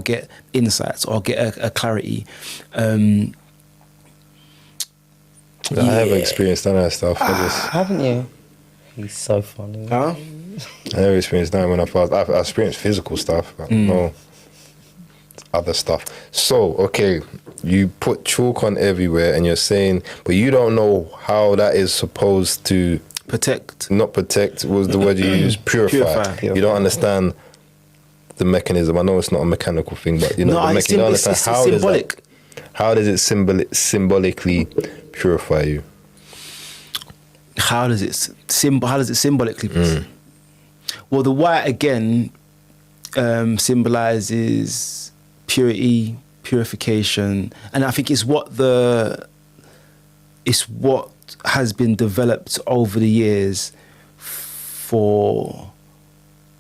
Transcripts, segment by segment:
get insights or get a clarity. I haven't experienced none of that stuff. Haven't you? He's so funny. Huh? I never experienced that when I fast. I've experienced physical stuff, but no other stuff. So, okay, you put chalk on everywhere and you're saying, but you don't know how that is supposed to... Protect. Not protect was the word you used, purify. You don't understand the mechanism. I know it's not a mechanical thing, but you know, the mechanism. You don't understand how symbolic. How does it symbolically purify you? How does it symbolically? Well, the white again symbolizes purity, purification, and I think it's what has been developed over the years for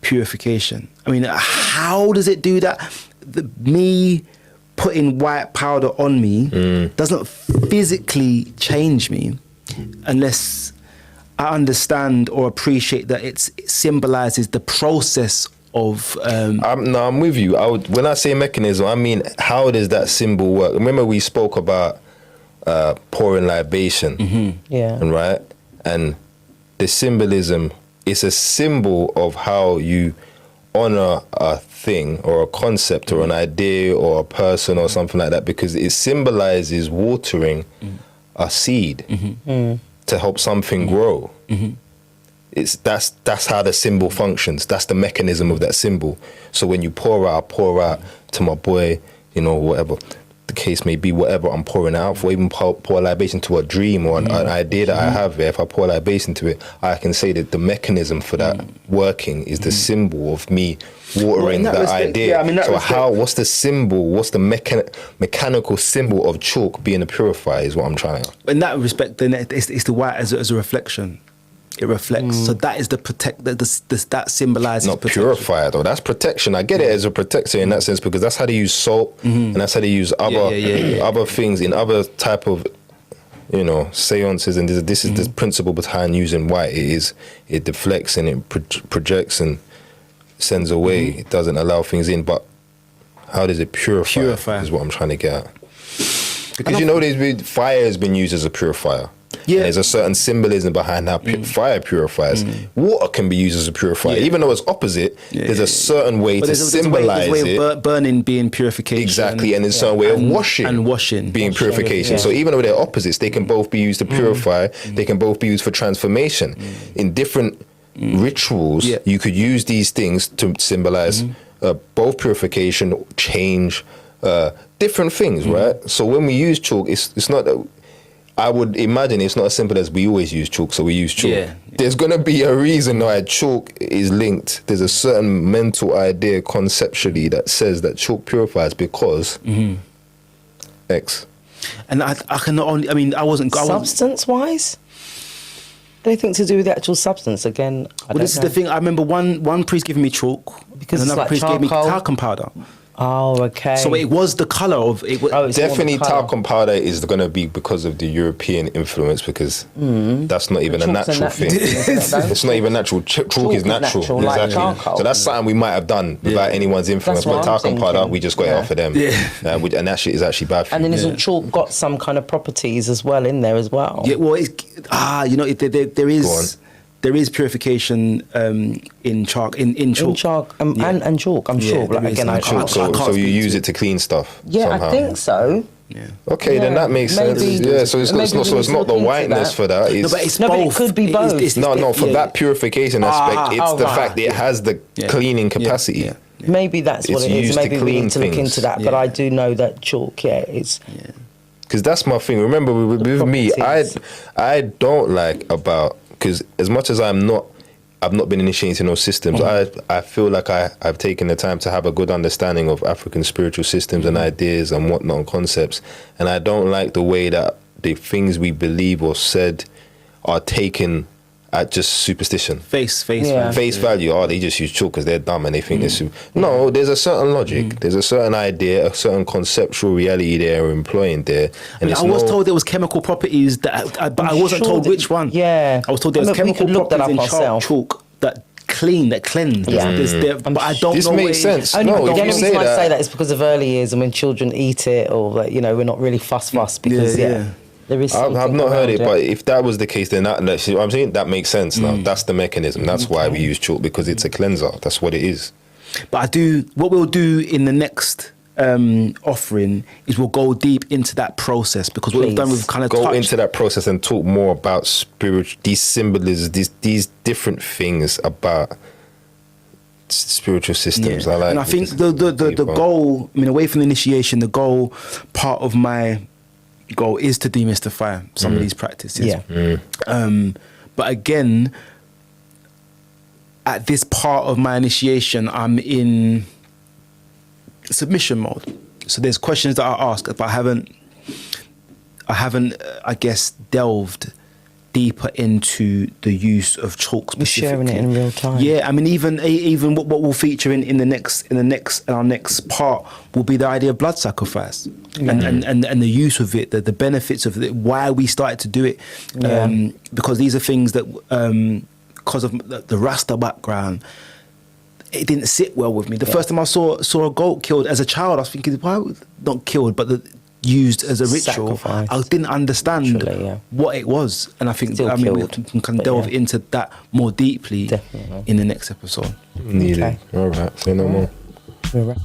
purification. I mean, how does it do that? Me putting white powder on me doesn't physically change me unless I understand or appreciate that it symbolizes the process of... I'm with you. When I say mechanism, I mean, how does that symbol work? Remember we spoke about pouring libation, and right? And the symbolism is a symbol of how you honor a thing or a concept or an idea or a person or something like that, because it symbolizes watering a seed to help something grow. That's how the symbol functions. That's the mechanism of that symbol. So when you pour out to my boy, you know, whatever the case may be, whatever I'm pouring out for, even pour libation to a dream or an idea that I have there. If I pour libation to it, I can say that the mechanism for that working is the symbol of me watering that idea. Yeah, I mean, what's the symbol? What's the mechanical symbol of chalk being a purifier is what I'm trying to... In that respect, then it's the white as a reflection. It reflects. So that is that symbolizes not protection. Purifier though. That's protection. I get it as a protector in that sense, because that's how they use salt and that's how they use other things in other type of, you know, seances. And this is the principle behind using white. It deflects and it projects and sends away. It doesn't allow things in. But how does it purify? Is what I'm trying to get at. Because you know, fire has been used as a purifier. Yeah. There's a certain symbolism behind how fire purifies. Water can be used as a purifier, even though it's opposite. There's a certain way to symbolize it. There's a way of burning being purification. Exactly, and there's a certain way of washing being purification. So even though they're opposites, they can both be used to purify. They can both be used for transformation. In different rituals, you could use these things to symbolize both purification, change, different things, right? So when we use chalk, it's not... I would imagine it's not as simple as we always use chalk, so we use chalk. There's going to be a reason why chalk is linked. There's a certain mental idea conceptually that says that chalk purifies because X. And I can only... I mean, I wasn't... Substance-wise? Anything to do with the actual substance? Again, this is the thing. I remember one priest giving me chalk, because another priest gave me talcum powder. Oh, okay. So it was the colour of it. Definitely talcum powder is going to be because of the European influence, because that's not even a natural thing. It's not even natural. Chalk is natural. Exactly. Like so that's something we might have done without anyone's influence. But talcum powder, we just got it off of them. And that shit is actually bad for you. And then isn't chalk got some kind of properties as well in there as well? Yeah, well, you know, there is... There is purification in chalk. In chalk. In chalk and chalk, I'm sure. But again, I can't. So you use it to clean stuff. Yeah, somehow. I think so. Yeah. Okay, then that makes sense. Yeah, so it's not the whiteness for that. No, but it's both. But it could be both. No, for that purification aspect, it's the fact that it has the cleaning capacity. Yeah. Maybe that's what it is. Maybe we need to look into that. But I do know that chalk, it's... Because that's my thing. Remember, with me, I don't like about... Because as much as I've not been initiated in those systems, I feel like I've taken the time to have a good understanding of African spiritual systems and ideas and whatnot and concepts. And I don't like the way that the things we believe or said are taken at just superstition. Face value. Oh, they just use chalk because they're dumb and they think they're super. No, there's a certain logic. There's a certain idea, a certain conceptual reality they're employing there. And I was told there was chemical properties, but I wasn't told which one. Yeah. I was told there was chemical properties in chalk that clean, that cleanse. Yeah. But I don't This know. makes sense. Only No, the if you only say reason I that- say that is because of early years and when children eat it, or like, you know, we're not really fuss because there is. I've not heard it, around but if that was the case, then that see what I'm saying, that makes sense now. That's the mechanism. That's why we use chalk, because it's a cleanser. That's what it is. But what we'll do in the next offering is we'll go deep into that process, because what we've done, we've kind of Go touched into that process and talk more about these symbolisms, these different things about spiritual systems. Yeah. And I think the goal, I mean, away from the initiation, the goal, part of my goal is to demystify some of these practices. Yeah. But again, at this part of my initiation, I'm in submission mode. So there's questions that I ask, but I haven't, I guess, delved deeper into the use of chalk specifically. We're sharing it in real time. Yeah, I mean, even what will feature in our next part will be the idea of blood sacrifice and the use of it, the benefits of it, why we started to do it, because these are things that because of the Rasta background, it didn't sit well with me. The first time I saw a goat killed as a child, I was thinking, why not killed, but used as a ritual? Sacrificed. I didn't understand what it was, and I think we can delve into that more deeply in the next episode. Needed. All right, say no more. We're right.